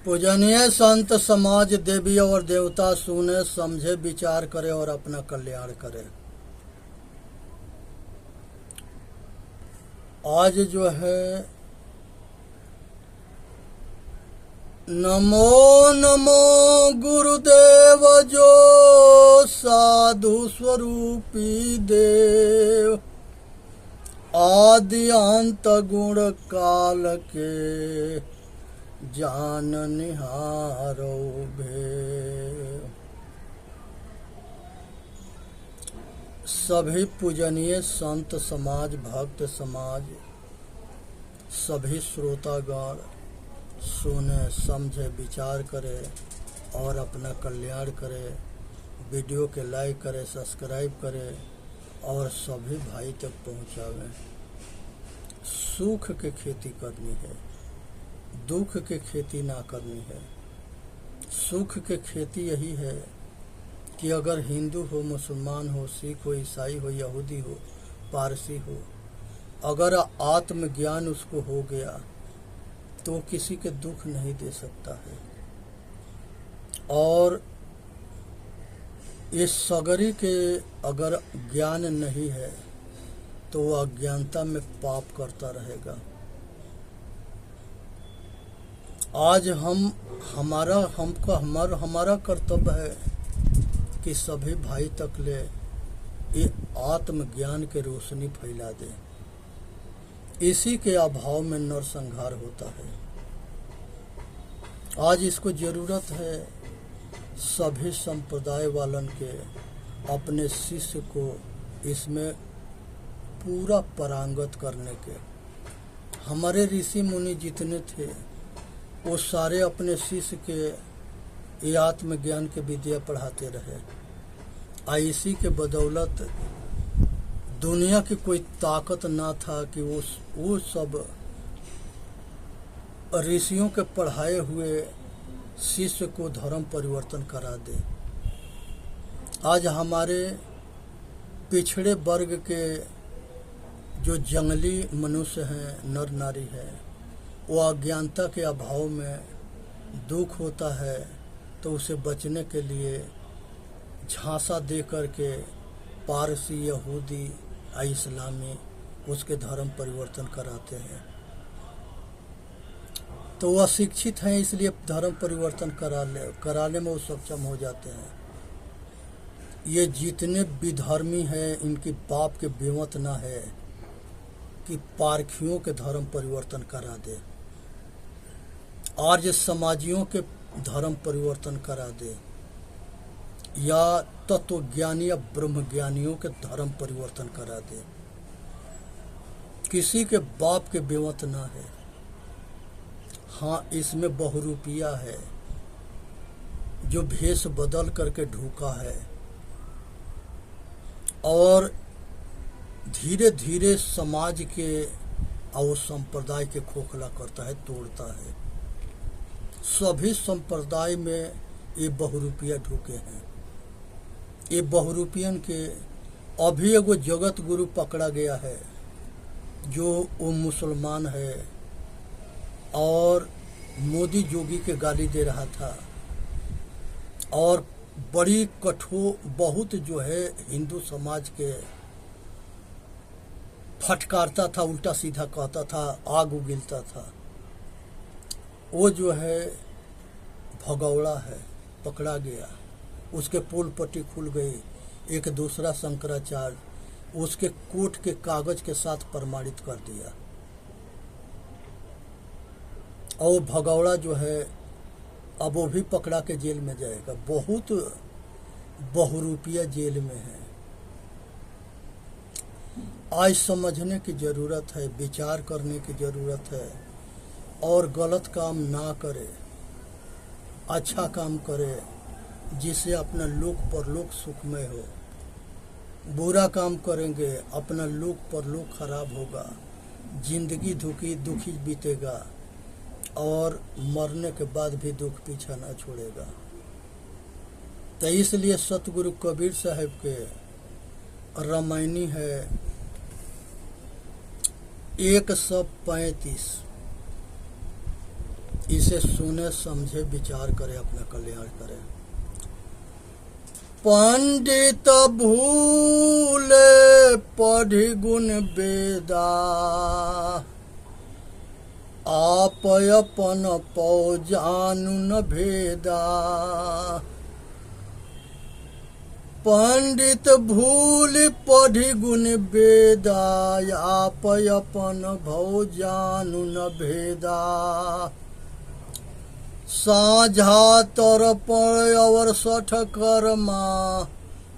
पूजनीय संत समाज देवी और देवता सुने समझे विचार करे और अपना कल्याण करे। आज जो है नमो नमो गुरुदेव जो साधु स्वरूपी देव, आदि अंत गुण काल के जान निहारो भेव। सभी पूजनीय संत समाज, भक्त समाज, सभी श्रोतागण सुने समझे विचार करे और अपना कल्याण करे। वीडियो के लाइक करे, सब्सक्राइब करे और सभी भाई तक पहुंचावे। सुख के खेती करनी है, दुख के खेती ना करनी है। सुख के खेती यही है कि अगर हिंदू हो, मुसलमान हो, सिख हो, ईसाई हो, यहूदी हो, पारसी हो, अगर आत्मज्ञान उसको हो गया तो किसी के दुख नहीं दे सकता है। और इस सगरी के अगर ज्ञान नहीं है तो वह अज्ञानता में पाप करता रहेगा। आज हमारा कर्तव्य है कि सभी भाई तक ले ये आत्मज्ञान के रोशनी फैला दे। इसी के अभाव में नरसंहार होता है। आज इसको जरूरत है सभी संप्रदाय वालन के अपने शिष्य को इसमें पूरा पारंगत करने के। हमारे ऋषि मुनि जितने थे वो सारे अपने शिष्य के ये आत्मज्ञान के विद्या पढ़ाते रहे। इसी के बदौलत दुनिया की कोई ताकत ना था कि वो सब ऋषियों के पढ़ाए हुए शिष्य को धर्म परिवर्तन करा दे। आज हमारे पिछड़े वर्ग के जो जंगली मनुष्य हैं, नर नारी हैं, वो अज्ञानता के अभाव में दुख होता है तो उसे बचने के लिए झांसा दे करके पारसी, यहूदी, इस्लामी उसके धर्म परिवर्तन कराते हैं। तो वह शिक्षित हैं इसलिए धर्म परिवर्तन कराने में वो सक्षम हो जाते हैं। ये जितने विधर्मी हैं इनकी बाप के बेमत ना है कि पारखियों के धर्म परिवर्तन करा दे, आर्य समाजियों के धर्म परिवर्तन करा दे, या तत्वज्ञानी या ब्रह्मज्ञानियों के धर्म परिवर्तन करा दे। किसी के बाप के बेमत ना है। हाँ, इसमें बहुरूपिया है जो भेष बदल करके ढूका है और धीरे धीरे समाज के और संप्रदाय के खोखला करता है, तोड़ता है। सभी संप्रदाय में ये बहुरूपिया ढूके हैं। ये बहुरूपियन के अभी एगो जगत गुरु पकड़ा गया है जो वो मुसलमान है और मोदी जोगी के गाली दे रहा था और बड़ी कठोर बहुत जो है हिंदू समाज के फटकारता था, उल्टा सीधा कहता था, आग उगलता था। वो जो है भगौड़ा है, पकड़ा गया, उसके पोल पट्टी खुल गई। एक दूसरा शंकराचार्य उसके कोर्ट के कागज के साथ प्रमाणित कर दिया और भगौड़ा जो है अब वो भी पकड़ा के जेल में जाएगा। बहुत बहुरूपिया जेल में है। आज समझने की जरूरत है, विचार करने की जरूरत है और गलत काम ना करे, अच्छा काम करे जिससे अपना लोक परलोक सुखमय हो। बुरा काम करेंगे अपना लोक परलोक खराब होगा, जिंदगी दुखी बीतेगा और मरने के बाद भी दुख पीछा ना छोड़ेगा। तो इसलिए सतगुरु कबीर साहब के रामायणी है 135 इसे सुने समझे विचार करे अपना कल्याण करे। पंडित भूले पढ़ि गुण वेदा, आप अपन पौ जानु न भेदा। पंडित भूल पढ़ि गुण वेदा, आप अपन भौ जानु न भेदा। साझा तरपण और सठ कर्मा,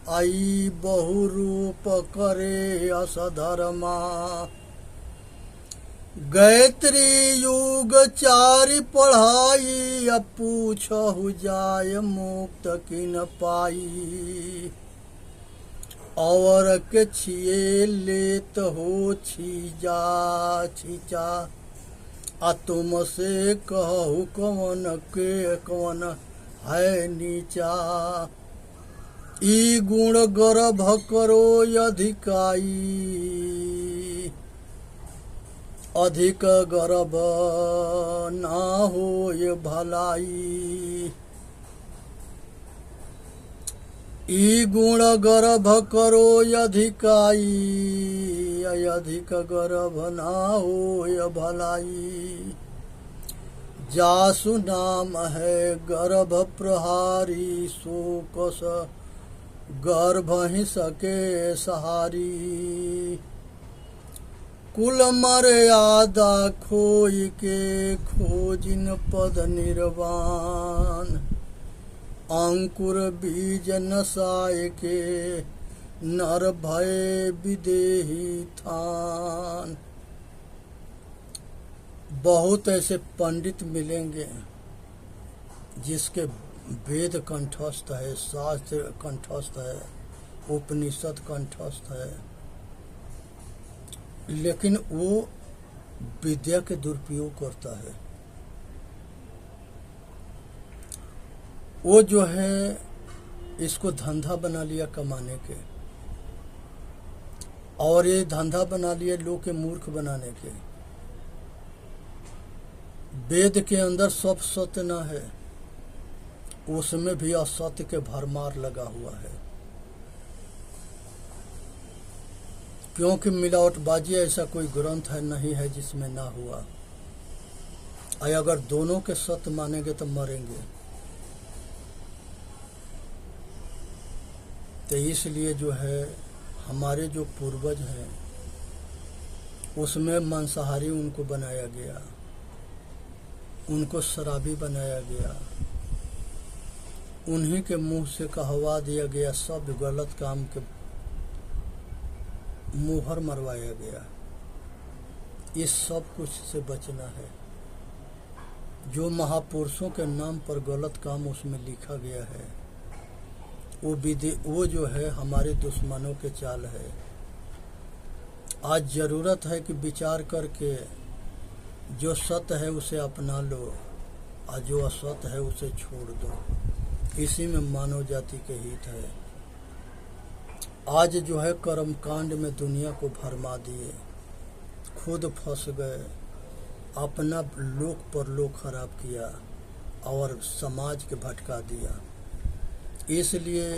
आई बहु रूप करे असधर्मा। गायत्री युग चारि पढ़ाई, अब पूछहु जाय मुक्त किन पाई। और के छिए लेत हो छीजा छीचा, आ तुम से कहु कौन के कौन है नीचा। ई गुण गर्भ करो अधिकाई, अधिक गर्भ ना होय भलाई। ई गुण गर्भ करो अधिकाई, अधिक गर्भ ना होय भलाई। जासु नाम है गर्भ प्रहारी, सो कस गर्भ ही सके सहारी। कुल मर्यादा खोई के खोजिन पद निर्वाण, अंकुर बीज नसाय के नर भय विदेही थान। बहुत ऐसे पंडित मिलेंगे जिसके वेद कंठस्थ है, शास्त्र कंठस्थ है, उपनिषद कंठस्थ है, लेकिन वो विद्या के दुरुपयोग करता है। वो जो है इसको धंधा बना लिया कमाने के, और ये धंधा बना लिया लोग के मूर्ख बनाने के। वेद के अंदर सब सत्य न है, उसमें भी असत्य के भरमार लगा हुआ है। क्योंकि मिलावटबाजी ऐसा कोई ग्रंथ है नहीं है जिसमें ना हुआ। और अगर दोनों के सत्य मानेंगे तो मरेंगे। तो इसलिए जो है हमारे जो पूर्वज हैं उसमें मांसाहारी उनको बनाया गया, उनको शराबी बनाया गया, उन्हीं के मुंह से कहवा दिया गया, सब गलत काम के मुहर मरवाया गया। इस सब कुछ से बचना है। जो महापुरुषों के नाम पर गलत काम उसमें लिखा गया है वो जो है हमारे दुश्मनों के चाल है। आज जरूरत है कि विचार करके जो सत्य है उसे अपना लो और जो असत्य है उसे छोड़ दो। इसी में मानव जाति के हित है। आज जो है कर्म कांड में दुनिया को भरमा दिए, खुद फंस गए, अपना लोक परलोक खराब किया और समाज के भटका दिया। इसलिए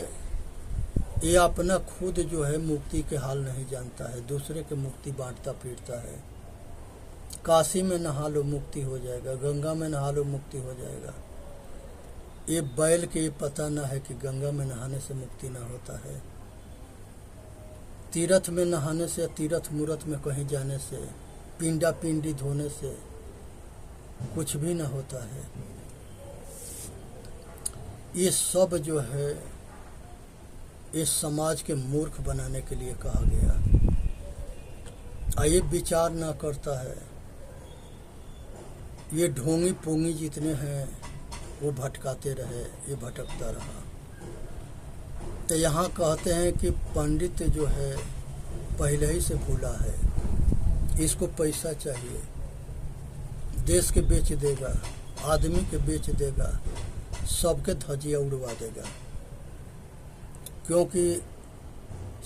ये अपना खुद जो है मुक्ति के हाल नहीं जानता है, दूसरे के मुक्ति बांटता फिरता है। काशी में नहा लो मुक्ति हो जाएगा, गंगा में नहा लो मुक्ति हो जाएगा। ये बैल के ये पता ना है कि गंगा में नहाने से मुक्ति ना होता है। तीर्थ में नहाने से, तीर्थ मूर्त में कहीं जाने से, पिंडा पिंडी धोने से कुछ भी ना होता है। ये सब जो है इस समाज के मूर्ख बनाने के लिए कहा गया। ये विचार ना करता है। ये ढोंगी पोंगी जितने हैं वो भटकाते रहे, ये भटकता रहा। तो यहाँ कहते हैं कि पंडित जो है पहले ही से भूला है, इसको पैसा चाहिए, देश के बेच देगा, आदमी के बेच देगा, सबके धजिया उड़वा देगा। क्योंकि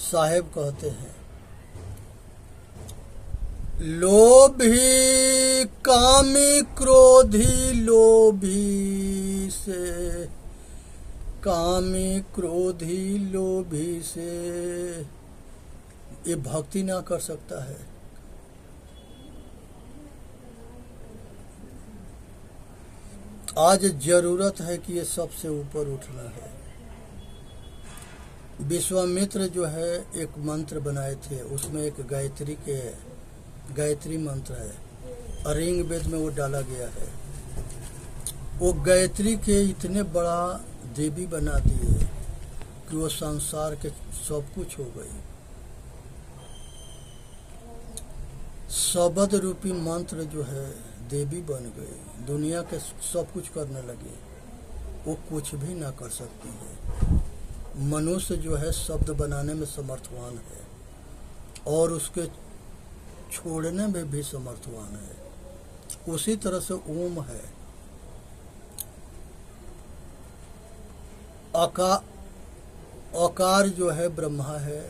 साहेब कहते हैं लोभी कामी क्रोधी लोभी से, कामी क्रोधी लोभी से ये भक्ति ना कर सकता है। आज जरूरत है कि ये सबसे ऊपर उठना है। विश्वामित्र जो है एक मंत्र बनाए थे, उसमें एक गायत्री मंत्र है, ऋग वेद में वो डाला गया है। वो गायत्री के इतने बड़ा देवी बना दिए कि वो संसार के सब कुछ हो गई। शब्द रूपी मंत्र जो है देवी बन गई, दुनिया के सब कुछ करने लगे। वो कुछ भी ना कर सकती है। मनुष्य जो है शब्द बनाने में समर्थवान है और उसके छोड़ने में भी समर्थवान है। उसी तरह से ओम है। अकार जो है ब्रह्मा है,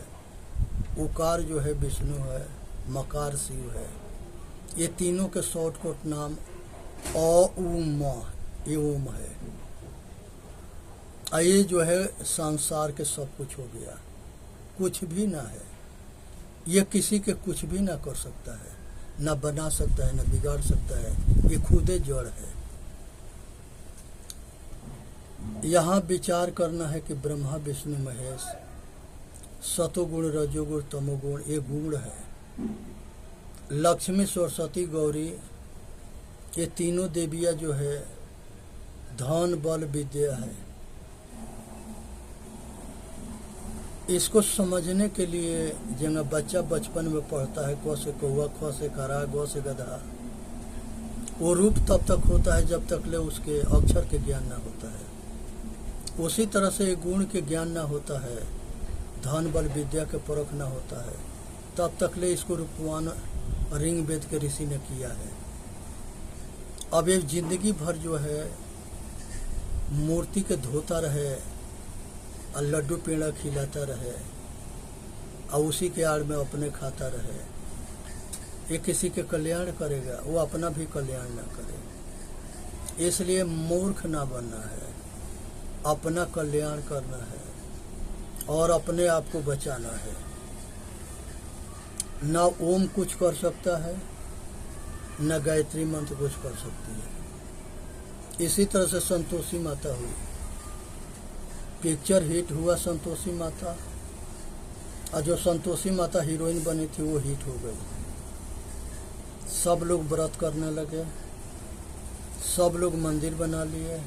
उकार जो है विष्णु है, मकार शिव है। ये तीनों के शॉर्टकट नाम ओम, ये ओम है। ये जो है संसार के सब कुछ हो गया, कुछ भी ना है। ये किसी के कुछ भी ना कर सकता है, ना बना सकता है, ना बिगाड़ सकता है। ये खुदे जड़ है। यहाँ विचार करना है कि ब्रह्मा विष्णु महेश, सतोगुण रजोगुण तमोगुण ये गुण है। लक्ष्मी सरस्वती गौरी ये तीनों देवियाँ जो है धन बल विद्या है। इसको समझने के लिए जब बच्चा बचपन में पढ़ता है क से कौआ, ख से खरा, ग से गधा, वो रूप तब तक होता है जब तक ले उसके अक्षर के ज्ञान ना होता है। उसी तरह से गुण के ज्ञान ना होता है, धन बल विद्या के परख ना होता है, तब तक ले इसको रूपवान ऋग वेद के ऋषि ने किया है। अब एक जिंदगी भर जो है मूर्ति के धोता रहे और लड्डू पेड़ा खिलाता रहे और उसी के आड़ में अपने खाता रहे, ये किसी के कल्याण करेगा? वो अपना भी कल्याण ना करे। इसलिए मूर्ख ना बनना है, अपना कल्याण करना है और अपने आप को बचाना है। ना ओम कुछ कर सकता है, न गायत्री मंत्र कुछ कर सकती है। इसी तरह से संतोषी माता हुई, पिक्चर हिट हुआ संतोषी माता, और जो संतोषी माता हीरोइन बनी थी वो हिट हो गई। सब लोग व्रत करने लगे, सब लोग मंदिर बना लिए,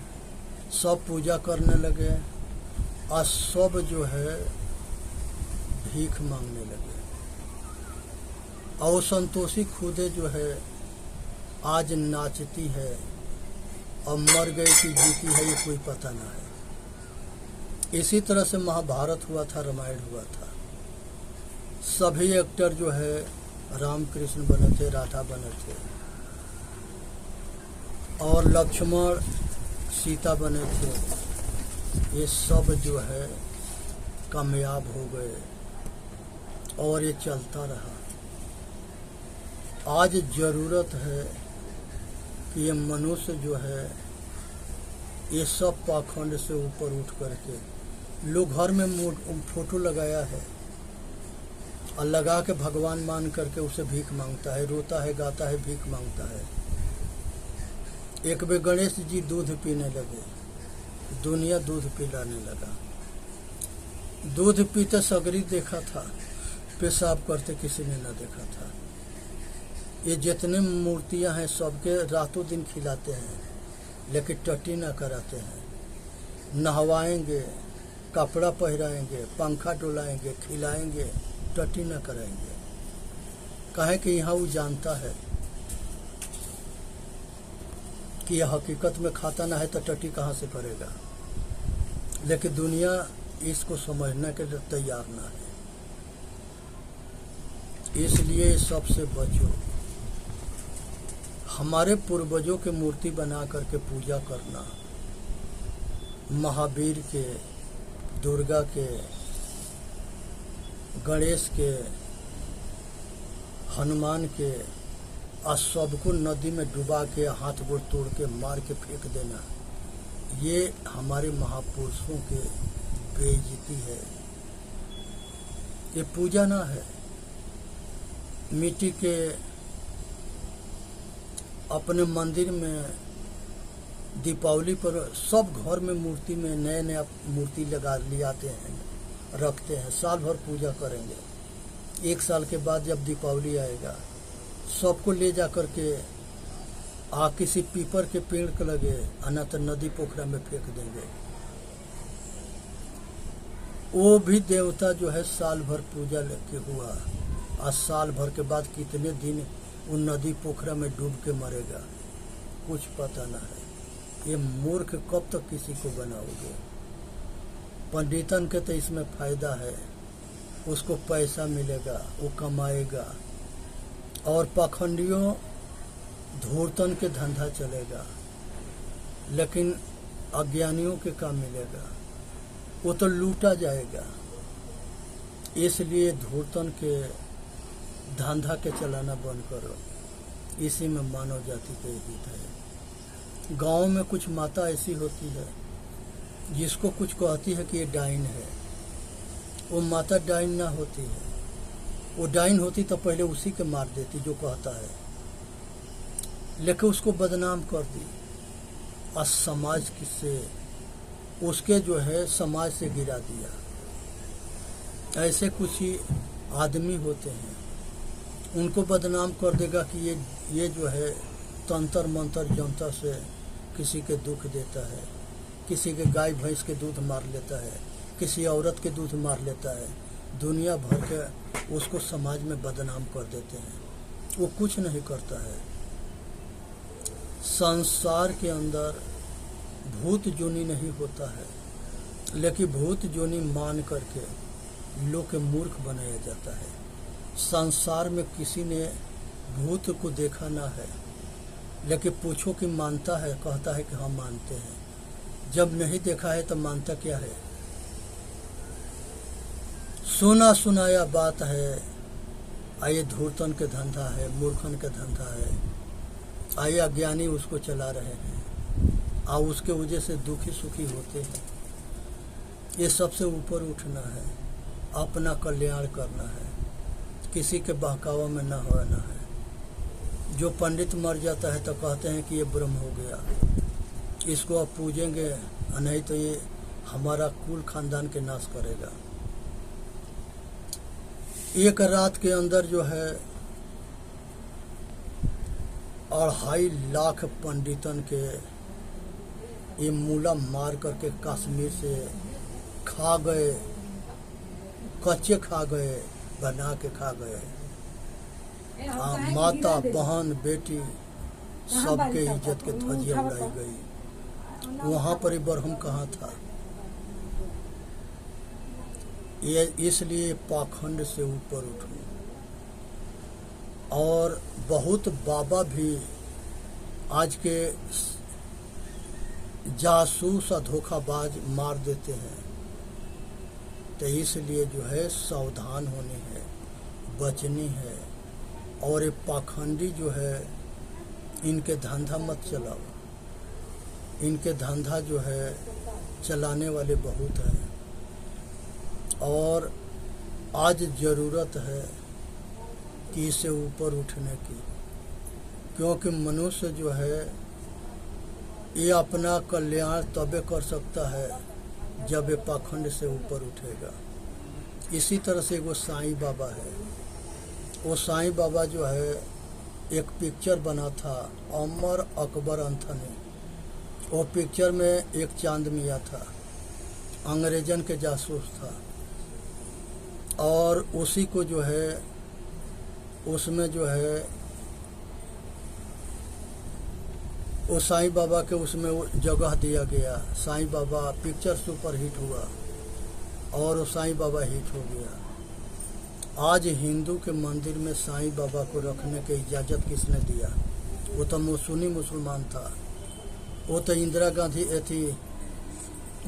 सब पूजा करने लगे, और सब जो है भीख मांगने लगे। और संतोषी खुदे जो है आज नाचती है और मर गई कि जीती है ये कोई पता ना है। इसी तरह से महाभारत हुआ था, रामायण हुआ था। सभी एक्टर जो है राम कृष्ण बने थे, राधा बने थे, और लक्ष्मण सीता बने थे। ये सब जो है कामयाब हो गए और ये चलता रहा। आज जरूरत है कि ये मनुष्य जो है ये सब पाखंड से ऊपर उठ करके, लोग घर में फोटो लगाया है और लगा के भगवान मान करके उसे भीख मांगता है, रोता है, गाता है, भीख मांगता है। एक बार गणेश जी दूध पीने लगे, दुनिया दूध पिलाने लगा। दूध पीते सगरी देखा था, पेशाब करते किसी ने न देखा था। ये जितने मूर्तियां हैं सबके रातों दिन खिलाते हैं, लेकिन टट्टी ना कराते हैं। नहवाएंगे, कपड़ा पहराएंगे, पंखा डुलाएंगे, खिलाएंगे, टट्टी ना कराएंगे। कहे कि यहाँ वो जानता है कि यह हकीकत में खाता ना है तो टट्टी कहाँ से करेगा। लेकिन दुनिया इसको समझने के लिए तैयार ना है। इसलिए सबसे बचो। हमारे पूर्वजों के मूर्ति बना करके पूजा करना, महावीर के, दुर्गा के, गणेश के, हनुमान के और सबको नदी में डुबा के हाथ गोड़ तोड़ के मार के फेंक देना, ये हमारे महापुरुषों के बेइज्जती है। ये पूजा ना है। मिट्टी के अपने मंदिर में दीपावली पर सब घर में मूर्ति में नए नया मूर्ति लगा ले आते हैं, रखते हैं, साल भर पूजा करेंगे। एक साल के बाद जब दीपावली आएगा सबको ले जा कर के किसी पीपर के पेड़ के लगे अनंत नदी पोखरा में फेंक देंगे। वो भी देवता जो है साल भर पूजा लेके हुआ, आज साल भर के बाद कितने दिन वो नदी पोखरा में डूब के मरेगा कुछ पता ना है। ये मूर्ख कब तक किसी को बनाओगे। पंडितन के तो इसमें फायदा है, उसको पैसा मिलेगा, वो कमाएगा, और पाखंडियों धूर्तन के धंधा चलेगा, लेकिन अज्ञानियों के काम मिलेगा, वो तो लूटा जाएगा। इसलिए धूर्तन के धंधा के चलाना बंद करो। इसी में मानव जाति का हित है। गांव में कुछ माता ऐसी होती है जिसको कुछ कहती है कि ये डाइन है, वो माता डाइन ना होती है। वो डाइन होती तो पहले उसी के मार देती जो कहता है, लेकिन उसको बदनाम कर दी और समाज से उसके जो है समाज से गिरा दिया। ऐसे कुछ ही आदमी होते हैं, उनको बदनाम कर देगा कि ये जो है तंत्र मंत्र जनता से किसी के दुख देता है, किसी के गाय भैंस के दूध मार लेता है, किसी औरत के दूध मार लेता है, दुनिया भर के उसको समाज में बदनाम कर देते हैं। वो कुछ नहीं करता है। संसार के अंदर भूत जोनी नहीं होता है, लेकिन भूत जोनी मान करके लोग के मूर्ख बनाया जाता है। संसार में किसी ने भूत को देखा ना है, लेकिन पूछो कि मानता है, कहता है कि हाँ मानते हैं। जब नहीं देखा है तो मानता क्या है। सुना सुनाया बात है। आइए धूर्तन के धंधा है, मूर्खन के धंधा है। आइए अज्ञानी उसको चला रहे हैं और उसके वजह से दुखी सुखी होते हैं। ये सबसे ऊपर उठना है, अपना कल्याण करना है, किसी के बहकावा में न होना है। जो पंडित मर जाता है तो कहते हैं कि ये ब्रह्म हो गया, इसको आप पूजेंगे, नहीं तो ये हमारा कुल खानदान के नाश करेगा। एक रात के अंदर जो है 2.5 लाख पंडितन के ये मूला मार करके कश्मीर से खा गए, कच्चे खा गए, बना के खा गए। माता बहन बेटी सबके इज्जत के धजिया उड़ाई गई। वहाँ पर ब्रह्म कहाँ था। ये इसलिए पाखंड से ऊपर उठो। और बहुत बाबा भी आज के जासूस और धोखाबाज मार देते हैं। तो इसलिए जो है सावधान होनी है, बचनी है। और ये पाखंडी जो है इनके धंधा मत चलाओ। इनके धंधा जो है चलाने वाले बहुत हैं। और आज ज़रूरत है कि इससे ऊपर उठने की, क्योंकि मनुष्य जो है ये अपना कल्याण तबे कर सकता है जब ये पाखंड से ऊपर उठेगा। इसी तरह से वो साईं बाबा है। वो साईं बाबा जो है एक पिक्चर बना था, अमर अकबर अंथनी। वो पिक्चर में एक चांद मियाँ था, अंग्रेजन के जासूस था। और उसी को जो है उसमें जो है वो साईं बाबा के उसमें वो जगह दिया गया। Sai Baba picture super hit हुआ और वो साईं बाबा हिट हो गया। आज हिंदू के मंदिर में साईं बाबा को रखने की इजाज़त किसने दिया? वो तो सुन्नी मुसलमान था। वो तो इंदिरा गांधी थी,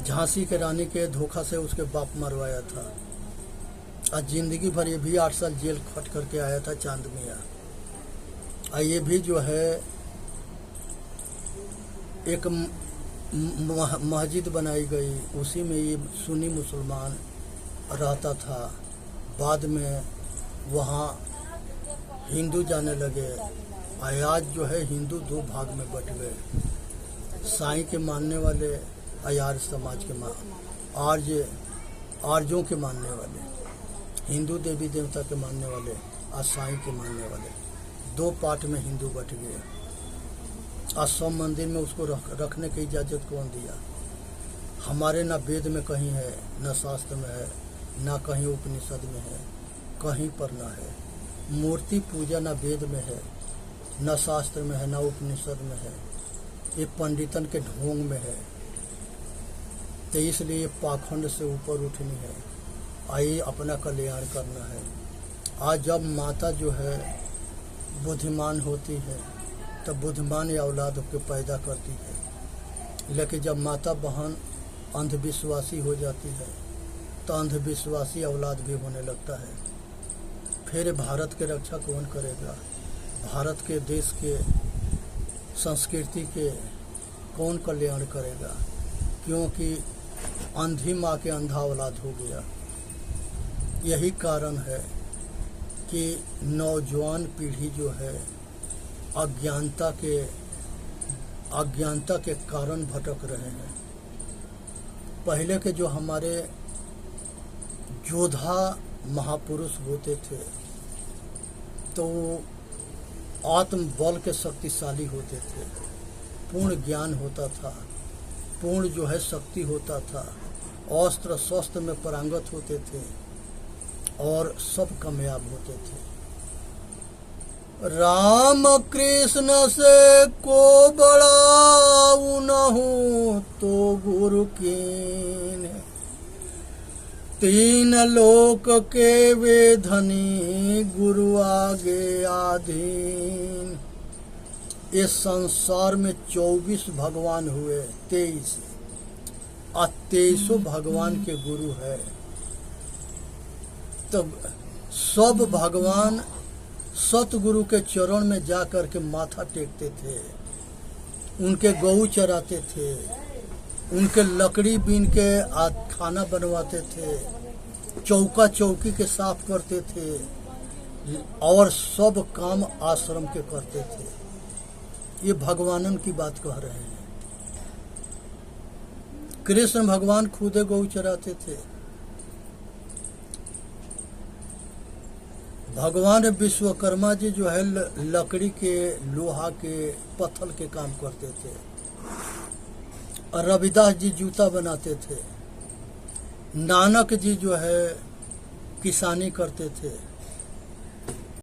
झांसी के रानी के धोखा से उसके बाप मरवाया था। और जिंदगी भर ये भी 8 साल जेल खट करके आया था चांद मियाँ। और ये भी जो है एक मस्जिद बनाई गई, उसी में ये सुन्नी मुसलमान रहता था। बाद में वहाँ हिंदू जाने लगे। आज जो है हिंदू 2 भाग में बट गए, साईं के मानने वाले और आर्य समाज के आर्यों के मानने वाले, हिंदू देवी देवता के मानने वाले और साईं के मानने वाले। 2 पार्ट में हिंदू बट गए। आज सब मंदिर में उसको रखने की इजाज़त कौन दिया? हमारे ना वेद में कहीं है, ना शास्त्र में है, ना कहीं उपनिषद में है, कहीं पर ना है। मूर्ति पूजा ना वेद में है, ना शास्त्र में है, ना उपनिषद में है। ये पंडितन के ढोंग में है। तो इसलिए ये पाखंड से ऊपर उठनी है, आइए अपना कल्याण करना है। आज जब माता जो है बुद्धिमान होती है तब बुद्धिमान या औलाद के पैदा करती है। लेकिन जब माता बहन अंधविश्वासी हो जाती है तो अंधविश्वासी औलाद भी होने लगता है। फिर भारत के रक्षा कौन करेगा? भारत के देश के संस्कृति के कौन कल्याण करेगा? क्योंकि अंधी माँ के अंधा औलाद हो गया। यही कारण है कि नौजवान पीढ़ी जो है अज्ञानता के कारण भटक रहे हैं। पहले के जो हमारे योद्धा महापुरुष होते थे तो आत्मबल के शक्तिशाली होते थे, पूर्ण ज्ञान होता था, पूर्ण जो है शक्ति होता था, अस्त्र शस्त्र में पारंगत होते थे और सब कामयाब होते थे। राम कृष्ण से को बड़ा नहु तो गुरु कीन, 3 लोक के वे धनी गुरु आगे आधीन। इस संसार में 24 भगवान हुए, 23 और 23 भगवान के गुरु है। तब सब भगवान सतगुरु के चरण में जा कर के माथा टेकते थे, उनके गऊ चराते थे, उनके लकड़ी बीन के खाना बनवाते थे, चौका चौकी के साफ करते थे और सब काम आश्रम के करते थे। ये भगवानन की बात कह रहे हैं। कृष्ण भगवान खुदे गऊ चराते थे। भगवान विश्वकर्मा जी जो है लकड़ी के, लोहा के, पत्थर के काम करते थे। और रविदास जी जूता बनाते थे। नानक जी जो है किसानी करते थे।